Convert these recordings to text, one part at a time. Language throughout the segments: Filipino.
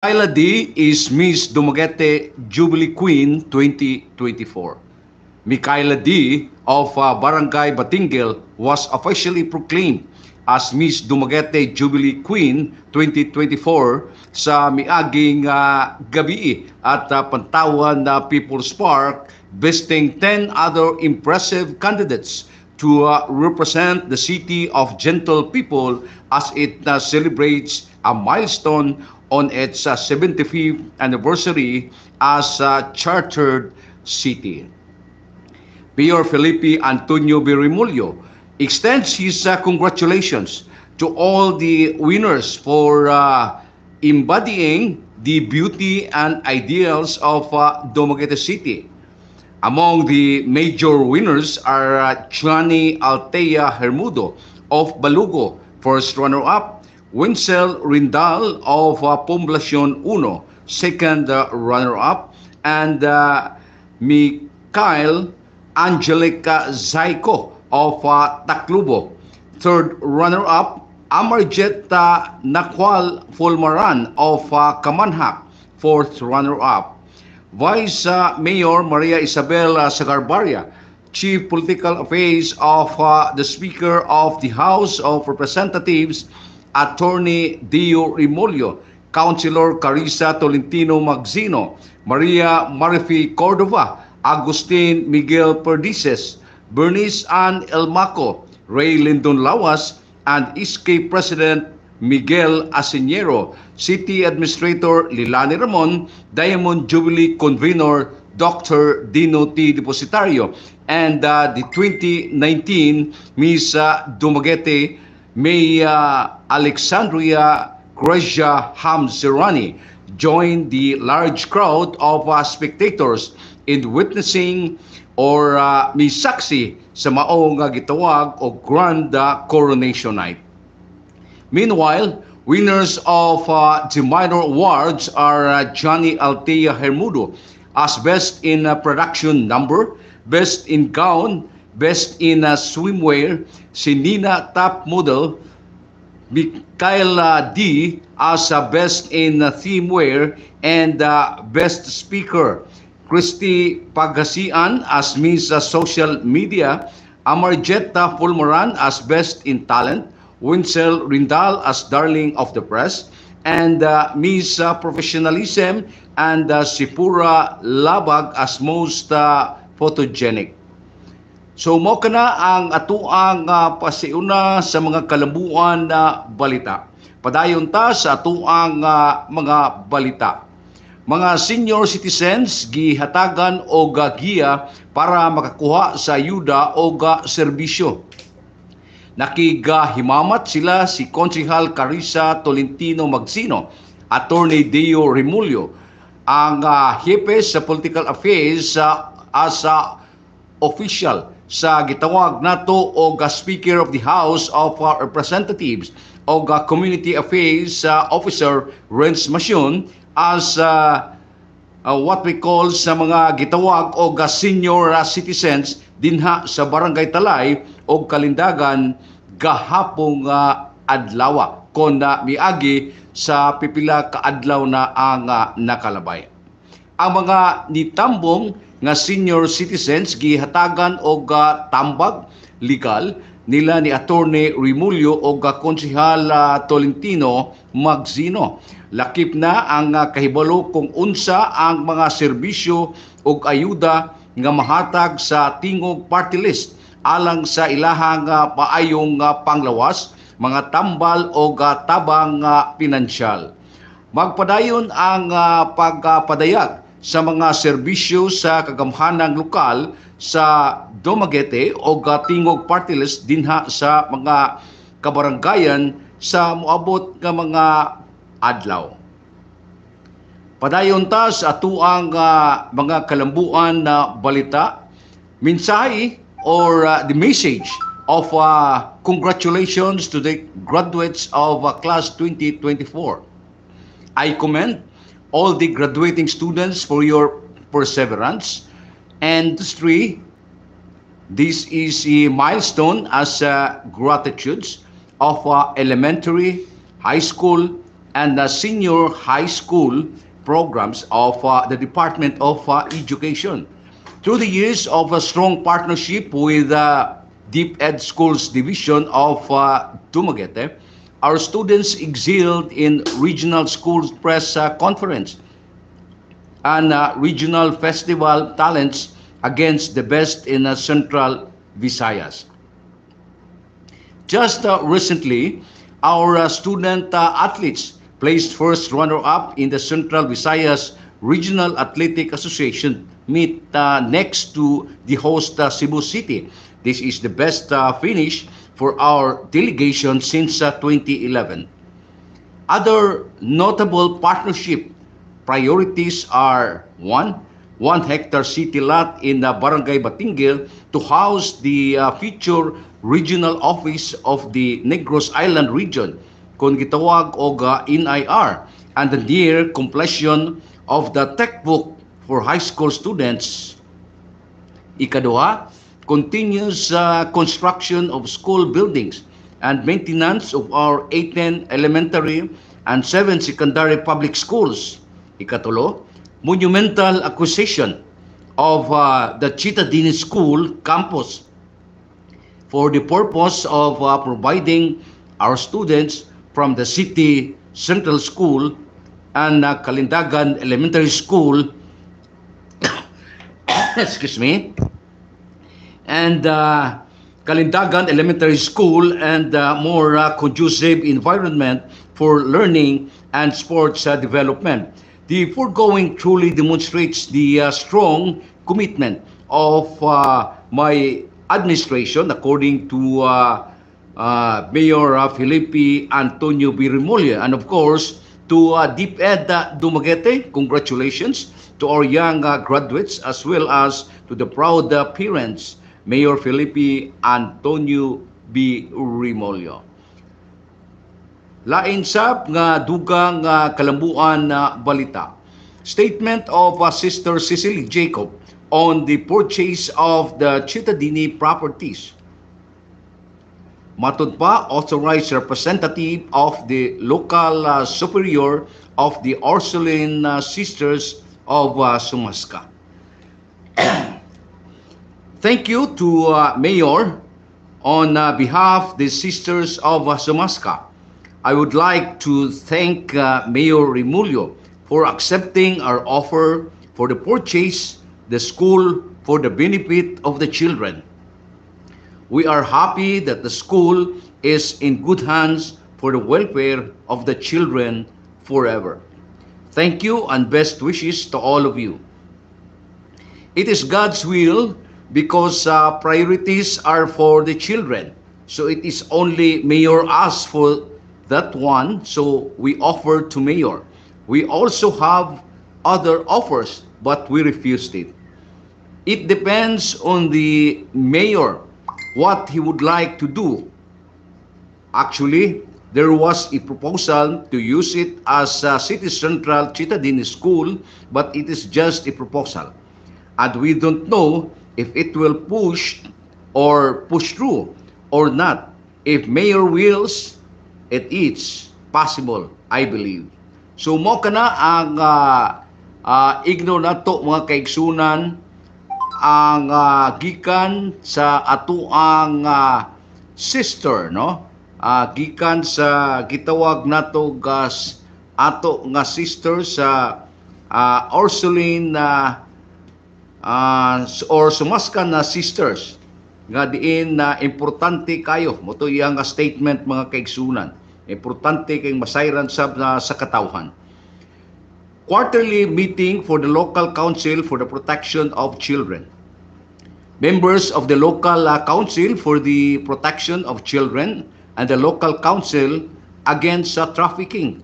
Kyla D is Miss Dumaguete Jubilee Queen 2024. Micaela D of Barangay Batingel was officially proclaimed as Miss Dumaguete Jubilee Queen 2024 sa miaging gabi at Pantawan na People's Park, besting 10 other impressive candidates to represent the city of gentle people as it celebrates a milestone on its 75th anniversary as a chartered city. Mayor Felipe Antonio Birimulyo extends his congratulations to all the winners for embodying the beauty and ideals of Dumaguete City. Among the major winners are Johnny Altea Hermudo of Balugo, first runner-up, Winsel Rindal of Poblacion 1, second runner-up, and Mikhail Angelica Zaiko of Taclobo, third runner-up, Amarjet Nakwal Fulmaran of Kamanhak, fourth runner-up. Vice Mayor Maria Isabel Sagarbarria, Chief Political Affairs of the Speaker of the House of Representatives, Attorney Dio Remolio, Councilor Carissa Tolentino Magzino, Maria Marifi Cordova, Agustin Miguel Perdices, Bernice Ann Elmaco, Ray Lindon Lawas, and SK President Miguel Asinero, City Administrator Lilani Ramon, Diamond Jubilee Convenor Dr. Dino T. Depositario, and the 2019 Miss Dumaguete May Alexandria Grecia Hamzerani joined the large crowd of spectators in witnessing or misaksi sa maong gitawag o Grand Coronation Night. Meanwhile, winners of the minor awards are Johnny Altea Hermudo as Best in Production Number, Best in Gown, Best in Swimwear, si Nina Top Model, Micaela D as Best in Theme Wear, and Best Speaker, Christy Pagasian as Miss Social Media, Amarjetta Fulmaran as Best in Talent, Winsel Rindal as Darling of the Press, and Miss Professionalism, and Sipura Labag as Most Photogenic. So mo kana ang atuang pasiuna sa mga kalambuan na balita. Padayon ta sa atuang mga balita. Mga senior citizens gihatagan og giya para makakuha sa ayuda o serbisyo. Nakigahimamat sila si Konsehal Carissa Tolentino Magsino, Attorney Deo Remulyo, ang hepe sa Political Affairs as official sa gitawag nato og Speaker of the House of Representatives o Community Affairs Officer Renz Macion as what we call sa mga gitawag o senior citizens dinha sa Barangay Talay o Kalindagan gahapong adlaw kon miagi sa pipila ka adlaw na ang nakalabay. Ang mga nitambong nga senior citizens gihatagan og tambag legal nila ni Attorney Remulyo o Konsehal Tolentino Magsino. Lakip na ang kahibalo kung unsa ang mga serbisyo o ayuda nga mahatag sa tingog party list alang sa ilahang paayong panglawas, mga tambal o tabang pinansyal. Magpadayon ang pagpadayag sa mga serbisyo sa kagamhanang lokal sa Dumaguete o tingog party list dinha sa mga kabaranggayan sa moabot nga mga adlaw. Padayon ta sa atuang mga kalambuan na balita, mensahe or the message of congratulations to the graduates of class 2024. I commend all the graduating students for your perseverance. And 3, this is a milestone as gratitudes of elementary, high school, and senior high school programs of the Department of Education. Through the years of a strong partnership with Deep Ed Schools Division of Dumaguete, our students excelled in regional schools press conference and regional festival talents against the best in Central Visayas. Just recently, our student athletes placed first runner-up in the Central Visayas Regional Athletic Association meet next to the host Cebu City. This is the best finish for our delegation since 2011. Other notable partnership priorities are one hectare city lot in Barangay Batingil to house the future regional office of the Negros Island region, kung gitawag og NIR, and the near completion of the textbook for high school students. Ikaduha, continuous construction of school buildings and maintenance of our 18 elementary and 7 secondary public schools. Ikatulo, monumental acquisition of the Chitadini School campus for the purpose of providing our students from the City Central School and Kalindagan Elementary School excuse me, and Kalindagan Elementary School and more conducive environment for learning and sports development. The foregoing truly demonstrates the strong commitment of my administration, according to Mayor Felipe Antonio B. Remulla, and of course to Deep Ed Dumaguete. Congratulations to our young graduates, as well as to the proud parents, Mayor Felipe Antonio B. Remulla. Lain sab nga dugang kalambuan na balita. Statement of Sister Cecily Jacob on the purchase of the Chitadini properties. Matud pa, authorized representative of the local superior of the Ursuline Sisters of Sumasca. Thank you to Mayor on behalf of the Sisters of Sumasca. I would like to thank Mayor Remulla for accepting our offer for the purchase the school for the benefit of the children. We are happy that the school is in good hands for the welfare of the children forever. Thank you and best wishes to all of you. It is God's will because priorities are for the children. So it is only Mayor asked for that one, so we offer to Mayor. We also have other offers, but we refused it. It depends on the Mayor what he would like to do. Actually, there was a proposal to use it as a City Central Chitadini School, but it is just a proposal. And we don't know if it will push through or not. If Mayor wills, it is possible, I believe. So mo kana ang igno nato mga kaigsunan ang gikan sa ato ang sister, no? Gikan sa gitawag nato gas ato nga sister sa Ursuline or Sumasca na sisters nga diin na importante kayo mo to iyang statement mga kaigsunan. Importante kay masayran sab sa katawhan. Quarterly meeting for the local council for the protection of children. Members of the local council for the protection of children and the local council against trafficking,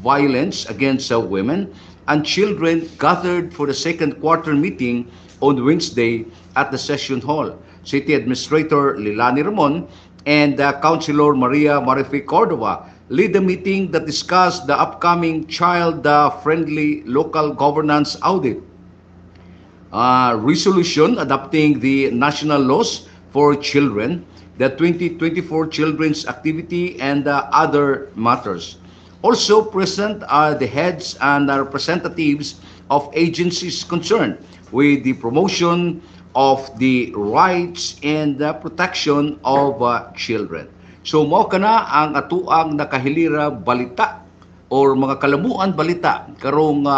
violence against women and children gathered for the second quarter meeting on Wednesday at the session hall. City Administrator Lilani Ramon and Councilor Maria Marife Cordova lead the meeting that discussed the upcoming child-friendly local governance audit, resolution adopting the national laws for children, the 2024 Children's Activity, and other matters. Also present are the heads and representatives of agencies concerned with the promotion of the rights and the protection of children. So mao kana ang atuang nakahilira balita or mga kalabuan balita karong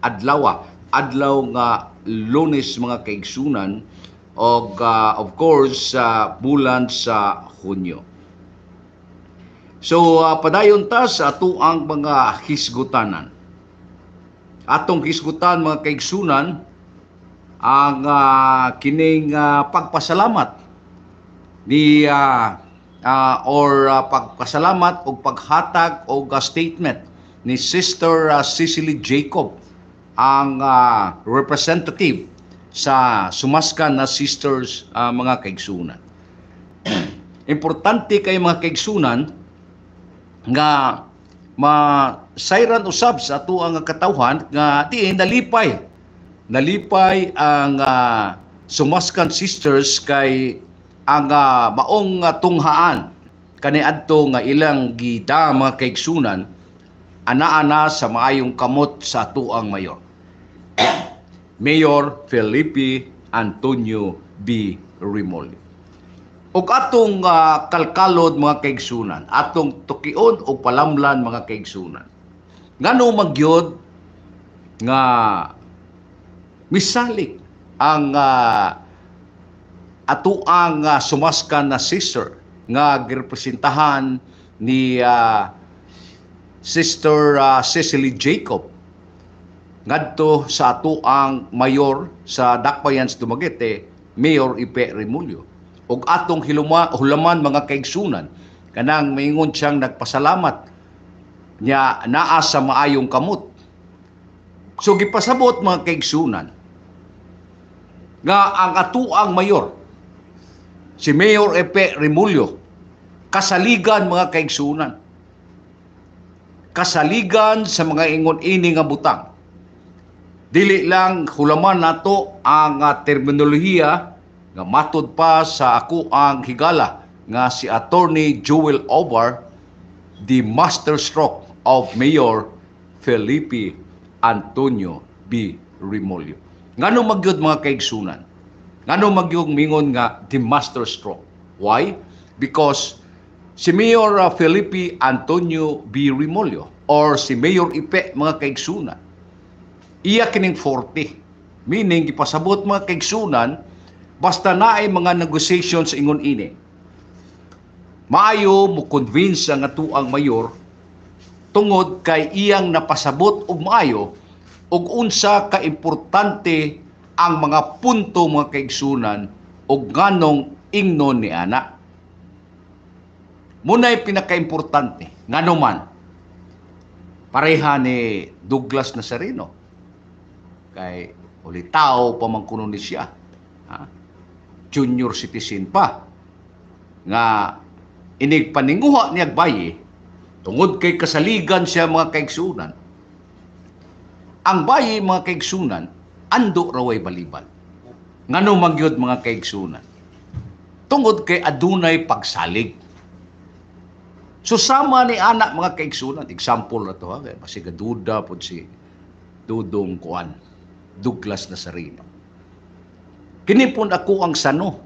adlaw nga Lunes mga kaigsunan og of course sa bulan sa Hunyo. So padayon ta sa atuang mga hisgutanan. Atong hisgutan mga kaigsunan ang kining pagpasalamat ni pagpasalamat o paghatag o statement ni Sister Cecily Jacob, ang representative sa sumaskan na sisters mga kaigsunan. Importante kay mga kaigsunan nga masayran usab sa ato ang katawhan nga diin nalipay ang sumaskan sisters kay ang maong tunghaan kaniadto nga ilang gida mga kaigsunan ana-ana sa maayong kamot sa ato ang mayor. Mayor Felipe Antonio B. Remullio. Ug atong kalkalod mga kaigsunan, atong tukion o palamlan mga kaigsunan. Ngano magyod nga misalik ang atuang sumaskan na sister nga girepresentahan ni Sister Cecily Jacob ngadto sa atuang mayor sa Dakbayans Dumaguete, Mayor Ipe Remullio. Ug atong hulaman mga kaigsunan kanang maingon siyang nagpasalamat niya naa sa maayong kamot. So gipasabot mga kaigsunan nga ang atuang mayor si Mayor Ipe Remullio kasaligan mga kaigsunan, kasaligan sa mga ingon-ini nga butang. Dili lang hulaman nato ang terminolohiya nga matud pa sa ako ang higala nga si Attorney Joel Ovar, the master stroke of Mayor Felipe Antonio B. Remullio. Ngano magyud mga kaigsunan? Ngano magyud mingon nga the master stroke? Why? Because si Mayor Felipe Antonio B. Remullio or si Mayor Ipe mga kaigsunan, iya kining 40. Meaning, ipasabot mga kaigsunan, basta naay mga negotiation sa ingon ini. Maayo mo convince ang atuang mayor tungod kay iyang napasabot og maayo og unsa ka importante ang mga punto mga kaigsunan og nganong ingnon ni ana. Muna'y pinaka-importante, ngano man, pareha ni Douglas Nazareno. Kay ulitaw pa man kuno ni siya. Junior citizen pa. Nga inig paninguha niya bayi, tungod kay kasaligan siya mga kaigsunan. Ang bayi mga kaigsunan, ando raway baliban. Ngano magyod mga kaigsunan? Tungod kay adunay pagsalig. So sama ni anak mga kaigsunan, example na to, kasi gaduda po si Dudong Kuan, Douglas Nazareno. Kini po ako ang sano.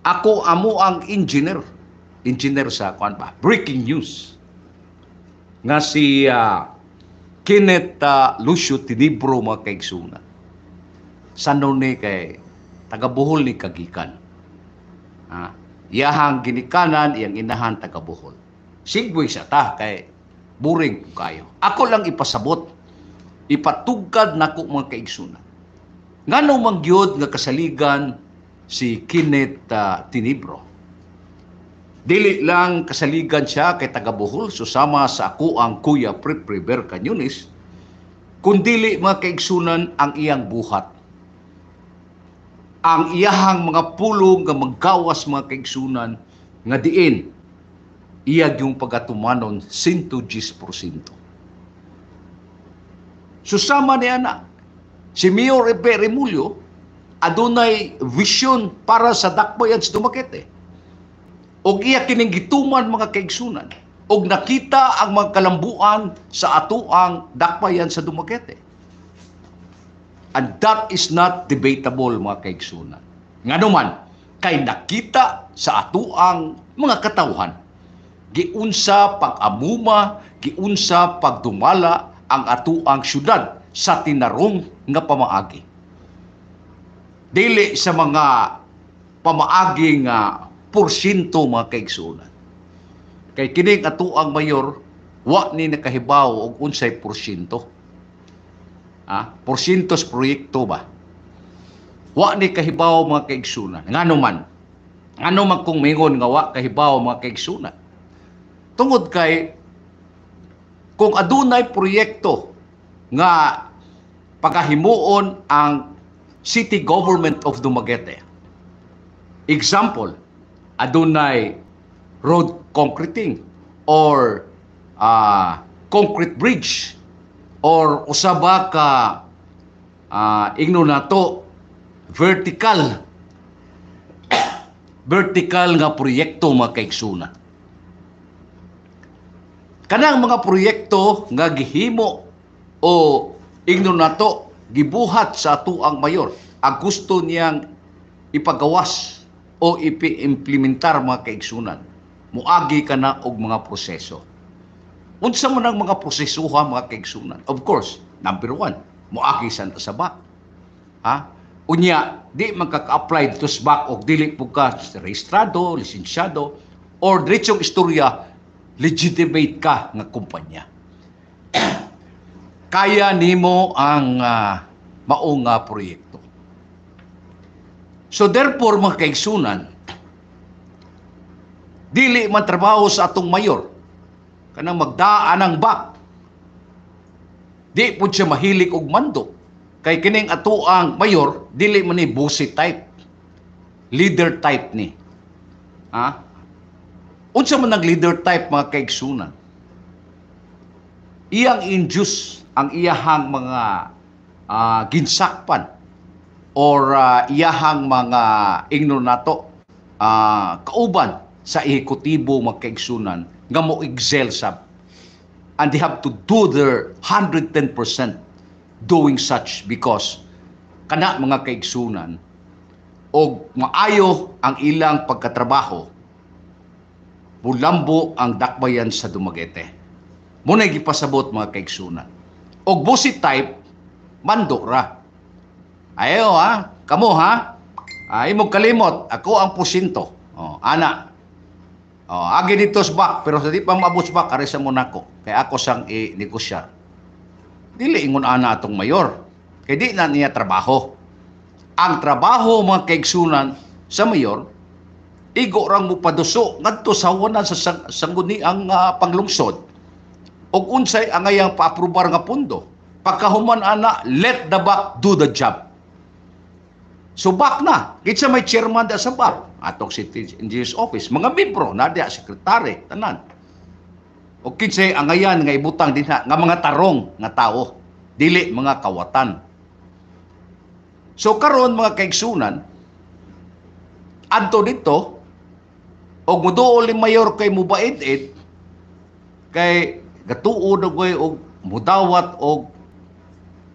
Ako amo ang engineer sa kuan pa, breaking news. Nga si Kenneth Lucio Tinibro mga kaigsunan. Sano ni kay taga Bohol ni kagikan. Iyahang ginikanan, iyang inahan taga Bohol. Sigboy sa ta kay buring kayo. Ako lang ipasabot, ipatugkad nako mga kaigsunan. Ngano mangyod nga kasaligan si Kenneth Tinibro. Dili lang kasaligan siya kay taga Bohol, susama sa ako ang Kuya Prepre Canyones, kundili mga kaigsunan ang iyang buhat. Ang iyahang mga pulong nga maggawas mga kaigsunan nga diin iyag yung pagatumanon 110%. Susama niya na si Mayor Ipe Remullio adunay vision para sa Dakbayans Dumaguete. Og iya kining gituman mga kaigsunan og nakita ang mga kalambuan sa atuang dakbayan sa Dumaguete. And that is not debatable, mga kaigsunan. Nga naman, kay nakita sa atuang mga katawhan, giunsa pag-amuma, giunsa pagdumala ang atuang syudad sa tinarong nga pamaagi. Dili sa mga pamaagi nga porsyento, mga kaigsunan. Kay kining atuang mayor, wa ni nakahibaw og unsay porsyento. Porsyentos proyekto ba? Wa ni kahibaw, mga kaigsunan. Ngano man kung mingon nga wa kahibaw, mga kaigsunan. Tungod kay kung adunay proyekto nga pagahimuon ang City Government of Dumaguete. Example, adunay road concreting or concrete bridge or usaba ka ingno nato vertical nga proyekto, mga kaigsunan. Kanang mga proyekto nga gihimo o ingno nato gibuhat sa atuang mayor, ang gusto niyang ipagawas o ipi-implementar, mga kaigsunan, muagi ka na og mga proseso. Unsa man ang mga prosesuha, mga kaigsunan? Of course, number one, muagi sa SBAC. Unya, di magkaka-apply dito sa SBAC o dili po ka rehistrado, lisensyado, or diretsong istorya, legitimate ka nga kumpanya. Kaya nimo ang maong proyekto. So therefore, mga kaigsunan, dili man trabaho sa atong mayor kanang magdaan ang BAC. Di pud siya mahilig og mando. Kay kining atuang mayor, dili man ni bossy type. Leader type ni. Unsa man ang leader type, mga kaigsunan? Iyang induce ang iyahang mga ginsakpan or iyahang mga ingno nato kauban sa ehekutibo, mga kaigsunan, nga mo excel sa, and they have to do their 110% doing such because kana, mga kaigsunan, og maayo ang ilang pagkatrabaho, bulambo ang dakbayan sa Dumaguete. Muna'y gipasabot, mga kaigsunan. Og bossy type, mando ra. Ayo kamo imong kalimot, ako ang porsyento. Ana. Agi dito sa BAC, pero sa di pa maabot sa BAC, aresa mo nako. Kaya ako sang i-negosyar. Dili ingon ana atong mayor. Kaya di na niya trabaho. Ang trabaho, mga kaigsunan, sa mayor, igo rang mo paduso ngadto sa wanan sa sangguni ang panglungsod. Og unsay ang ayang paaprobar nga pundo. Pagkahuman ana, let the BAC do the job. So BAC na, kitsa may chairman da sa BAC, atong city engineer's office, mga membro, nadya, sekretary, tanan. O kinsay ang ayan nga ibutang din nga mga tarong nga tao, dili mga kawatan. So karon, mga kaigsunan, adto dito, og muduol ni mayor kay mubait-it, kay gatuod og mudawat og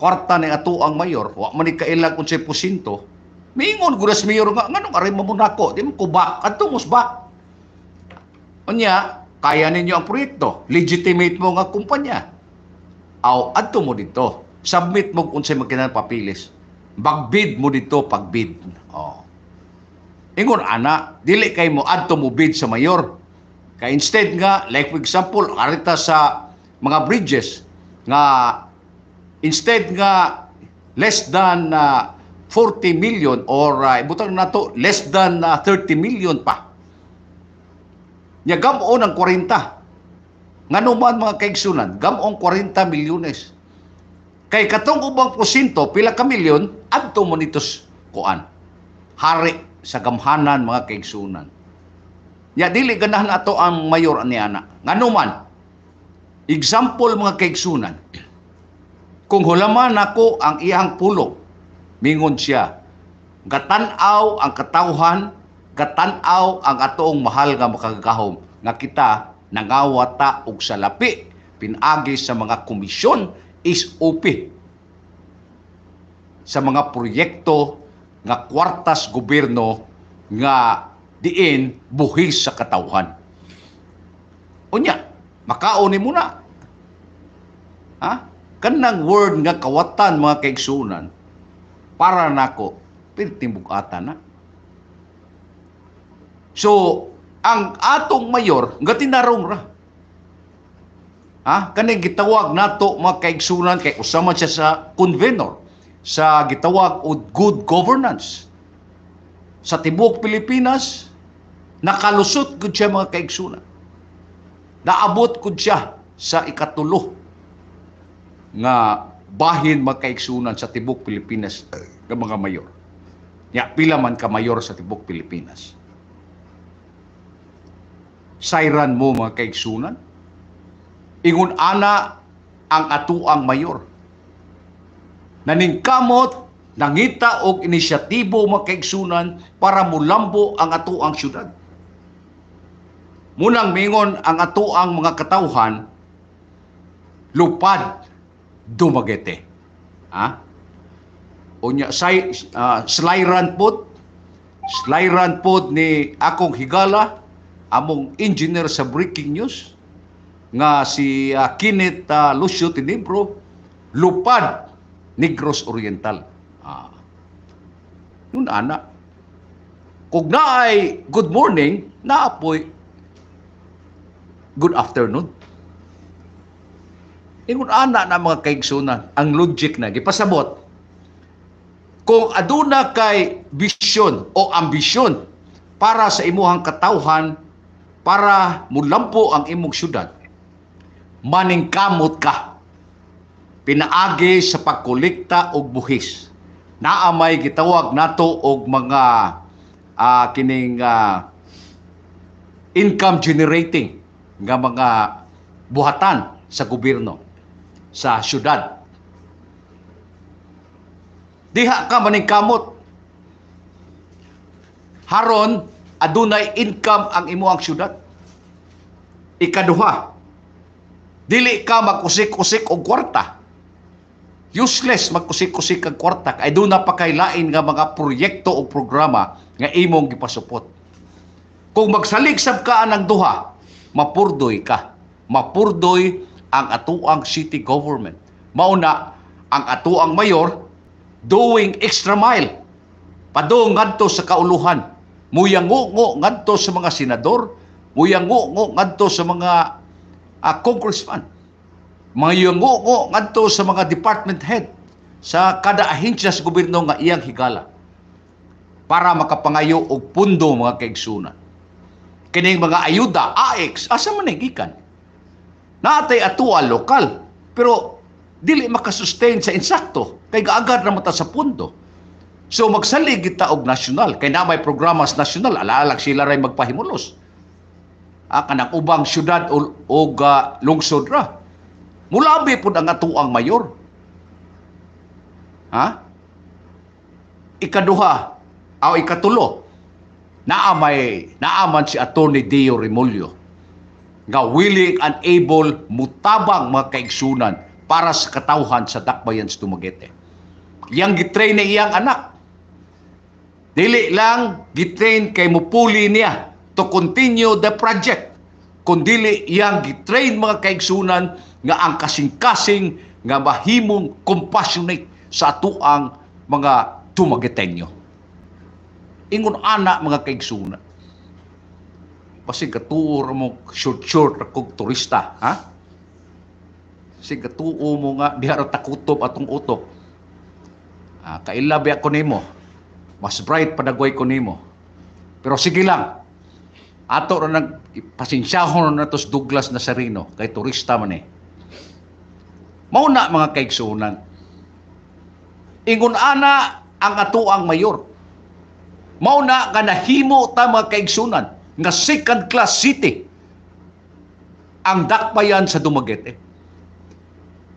kwarta ni ato ang mayor, wa man ni kailang unsay porsyento. Mingon guras mayor nga nganong aray mo nako, di mo kubak adto mos bak. Unya, kaya ninyo ang proyekto, legitimate mo nga kumpanya. Aw adto mo dito, submit mo unsay magkinahanglan papilis. Bagbid mo dito pagbid. Ingon ana, dili kay mo adto mo bid sa mayor. Kay instead nga, like for example, arita sa mga bridges nga instead nga less than 40 million or ibutang na to less than 30 million pa. Nya gamon ang 40. Ngano man, mga kaigsunan, gamon 40 milyones. Kay katong ubang porsyento, pila ka milyon, adto mo nitos kuan. Hari sa gamhanan, mga kaigsunan. Ya dili ganahan ato ang mayor ani ana. Ngano man, example, mga kaigsunan, kung hulaman ako ang iyang pulong, mingon siya, gatan-aw ang katawhan, gatan-aw ang atoong mahal nga makagahom, nga kita nangawata og salapi pinagi sa mga komisyon SOP sa mga proyekto nga kwartas gobyerno nga diin buhis sa katawhan. Unya, makaon ni muna. Ha? Kanang word nga kawatan mga kaigsunan para nako pintimbukatan na. So, ang atong mayor nga tinarong ra. Ha? Kaning gitawag nato mga kaigsunan kay usama siya sa convenor sa gitawag og good governance sa tibuok Pilipinas. Nakalusot gud siya mga kaigsunan. Naabot gud siya sa ikatulo nga bahin mga kaigsunan sa tibuok Pilipinas nga mga mayor. Ya, pila man ka mayor sa tibuok Pilipinas. Sayran mo mga kaigsunan. Ingon ana ang atuang mayor. Naningkamot, nangita og inisyatibo mga kaigsunan para mulambo ang atuang syudad. Munang mingon ang atuang mga katawhan, lupad, Dumaguete. Ha? Unya, slayran pod ni akong higala, among engineer sa breaking news, nga si Kenneth Lucio Tinibro, lupad, Negros Oriental. Nun ana. Kung naay good morning, naapoy good afternoon. Ingon ana na mga kaigsunan, ang logic na gipasabot. Kung aduna kay vision o ambisyon para sa imuhang katawhan, para mulampo ang imong syudad, maningkamot ka. Pinaagi sa pagkolekta og buhis. Naamay gitawag nato og mga kining income generating nga mga buhatan sa gobyerno sa syudad. Diha ka maningkamot. Haron adunay income ang imuhang syudad. Ikaduha, dili ka magkusik-kusik og kwarta. Useless magkusik-kusik ang kwarta kay doon na pa kay lain nga mga proyekto o programa nga imong gipasupot. Kung magsalig sab ka anang duha, mapurdoy ka. Mapurdoy ang atuang city government. Mauna ang atuang mayor doing extra mile. Padung ngadto sa kauluhan. Muyango ngadto sa mga senador, muyango ngadto sa mga congressman. Mayungo ngadto sa mga department head sa kada ahensya sa gobyerno nga iyang higala para makapangayo og pundo mga kaigsunan. Kining mga ayuda, AX, asa man gikan? Naatay atua lokal, pero dili makasustain sa insakto kay gaagad ra mata sa pundo. So magsalig kita og nasyonal kay na may programas nasyonal, alaalag sila ray magpahimulos. Kanang ubang syudad o lungsod ra. Mulabi po ang atuang mayor. Ha? Ikaduha, o ikatulo, naaman si Atty. Deo Remulyo nga willing and able mutabang mga kaigsunan para sa katawhan sa Dakbayan sa Dumaguete. Yang gitrain na iyang anak. Dili lang gitrain kay mupuli niya to continue the project. Kundili iyang gitrain mga kaigsunan nga ang kasing-kasing nga mahimong compassionate sa atuang mga Dumagueteño. Ingon ana mga kaigsunan. Basig katuo mo short kog turista, ha? Basig katuo mo nga diha ra takutob atong utok. Kailabi ako nimo. Mas bright padagway ko nimo. Pero sige lang. Ato ra nag pasensyahon na tos Douglas Nazareno kay turista man eh. Mauna mga kaigsunan. Ingon ana ang atuang mayor. Mauna nga nahimo ta mga kaigsunan nga second class city ang Dakbayan sa Dumaguete.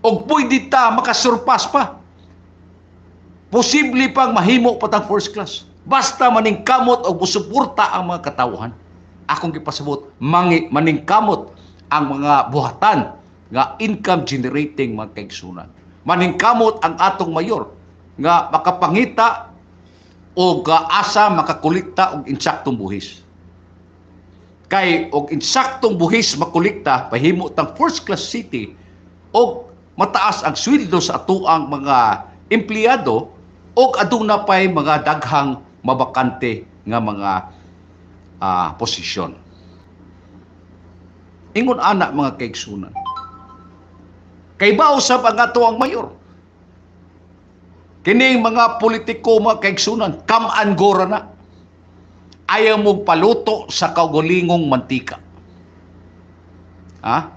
Og pwede ta makasurpas pa. Posible pang mahimo patang first class. Basta maningkamot og musuporta ang mga katawhan. Akong gipasabot, maningkamot ang mga buhatan nga income generating mga kaigsunan. Maningkamot ang atong mayor nga makapangita o asa makakulikta og insaktong buhis. Kay og insaktong buhis makulikta pahimo tang first class city og mataas ang sweldo sa atuang mga empleyado og aduna pay mga daghang mabakante nga mga posisyon. Ingon ana mga kaigsunan. Kay ba usab ang ato ang mayor? Kining mga politiko mga kaigsunan, come and go na. Ayaw mong paluto sa kaugalingong mantika. Ha?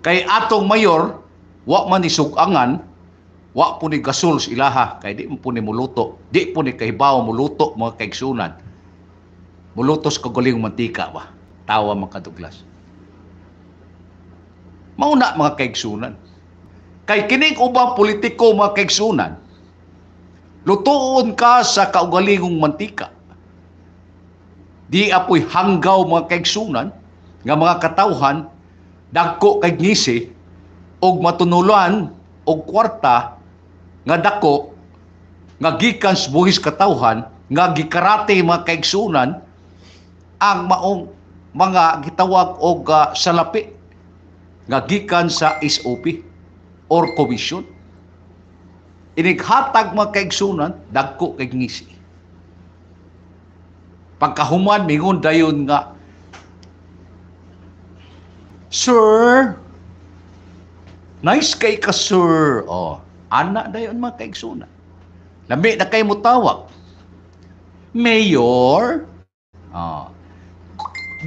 Kay atong mayor, wa man isugangan, wa po ni gasol sa ilaha, kay di po ni muluto, di po ni kahibaw muluto mga kaigsunan. Muluto sa kaugalingong mantika ba? Tawa mga kaduglas. Mauna mga kaigsunan. Kay kining ubang politiko mga kaigsunan, lutuon ka sa kaugalingong mantika. Di apoy hanggaw mga kaigsunan nga mga katawhan dagko kay ngisi og matunulan og kwarta nga dako nga gikan sa buhis katawhan nga gikarate mga kaigsunan ang maong mga gitawag og salapi nga gikan sa SOP or komisyon. Inighatag mga kaigsunan, dagko kay ngisi. Pagkahuman, mingon dayon nga, Sir, nice kay ka, sir. O, ana dayon mga kaigsunan. Lami na kayo mo tawag. Mayor,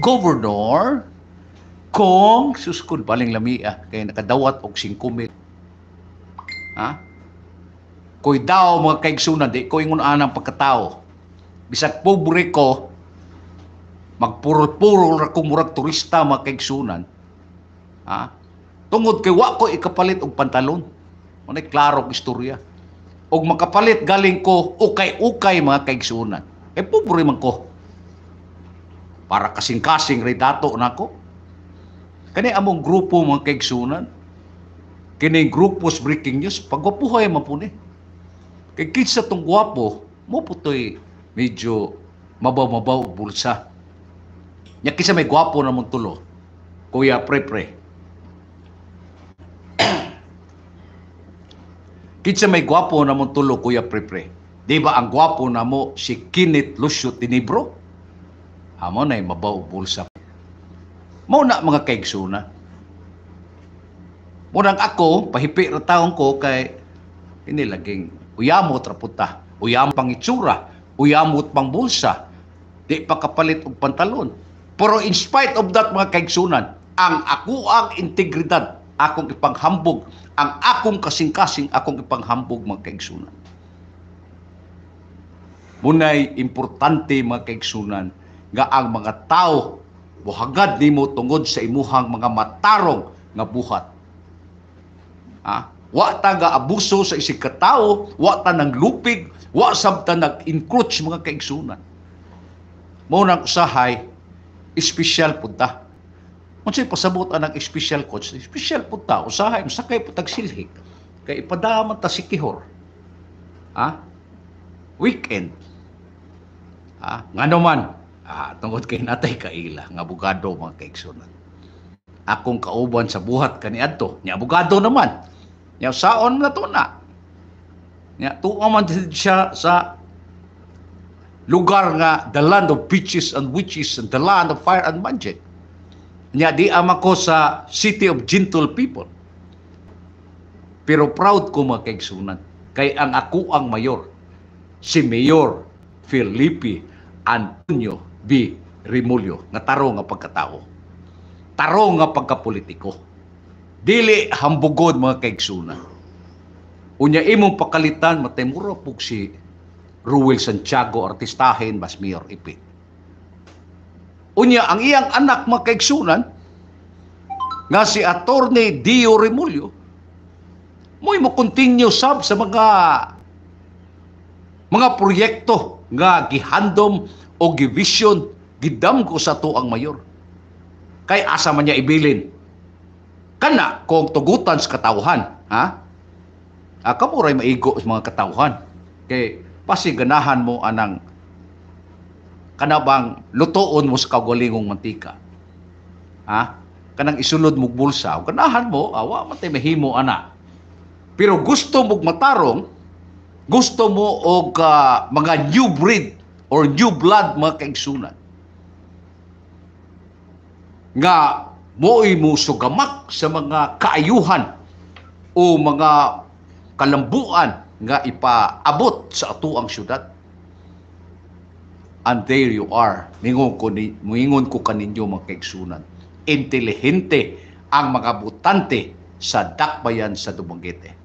Governor, Kong, suskod, baling lami kaya nakadawat og 5,000. Ha? Koy daw mga kaigsunan, di ko ingon anang pagkatao. Bisag pobre ko, magpurol-purol ra ko murag turista mga kaigsunan. Ha? Tungod kay wa ko ikapalit og pantalon. Manay klaro og istorya. Og makapalit galing ko ukay-ukay mga kaigsunan. Pobre man ko. Para kasing-kasing ray dato nako. Kani among grupo mga kaigsunan, kini grupos breaking news, pagwapuhay man po ni. Kay kinsa tong gwapo, mo putoy medyo mabaw-mabaw bulsa. Nya kinsa may gwapo na mong tulo, Kuya Pre-Pre. Kinsa may gwapo na mong tulo, Kuya Pre-Pre. Di ba ang gwapo na mo si Kenneth Lucio Tinibro? Amo na mabaw bulsa. Mao na mga kaigsunan. Munang ako, pahipi ra taon ko kay inilaging uyamot ra puta, uyamot pang itsura, uyamot pang bulsa, di pa kapalit og pantalon. Pero in spite of that mga kaigsunan, ang akuang integridad, akong ipanghambog, ang akong kasing-kasing akong ipanghambog mga kaigsunan. Munay importante mga kaigsunan nga ang mga tao buhagad nimo tungod sa imuhang mga matarong nga buhat. Wa ta ga abuso sa isig katawo, wa ta nang lupig, wa sabta nag-encroach mga kaigsunan. Mao nang usahay, espesyal pud ta. Unsay pasabot ang espesyal coach? Espesyal pud ta, usahay sakay pud tag silhig. Kay ipadaman ta si Kihor. Weekend. Ngano man, tungod kay natay kaila nga abogado mga kaigsunan. Akong kauban sa buhat kaniadto, nya abogado naman. Nya saon na to na. Nya tuwa man siya sa lugar nga the land of peaches and witches and the land of fire and magic. Nya di ama ko sa city of gentle people. Pero proud ko mga kaigsunan kay ang ako ang mayor, si Mayor Felipe Antonio B. Remulyo, nga taro nga pagkatao. Taro nga pagkapolitiko. Dili hambugod mga kaigsunan. Unya imong pakalitan matay mura pug si Ruel Santiago artistahin bas Mayor Ipit. Unya ang iyang anak mga kaigsunan nga si Attorney Dio Remulyo mo'y mo continue sab sa mga proyekto nga gihandom o givision gidamgo sa to ang mayor. Kay asa man niya ibilin. Kana kung tugutan sa katawhan, ha? Kamuray maigo sa mga katawhan. Kay pasiganahan mo anang kanabang lutoon mo sa kagwalingong mantika. Ha? Kanang isulod mo bulsa, ganahan mo, awa matay mahimo ana. Pero gusto mo matarong, gusto mo og mga new breed or new blood mga kaigsunan. Nga mo'y mo sugamak sa mga kaayuhan o mga kalambuan nga ipaabot sa atuang syudad. And there you are. Mingon ko kaninyo mga kaigsunan. Intelihente ang mga butante sa dakbayan sa Dumaguete.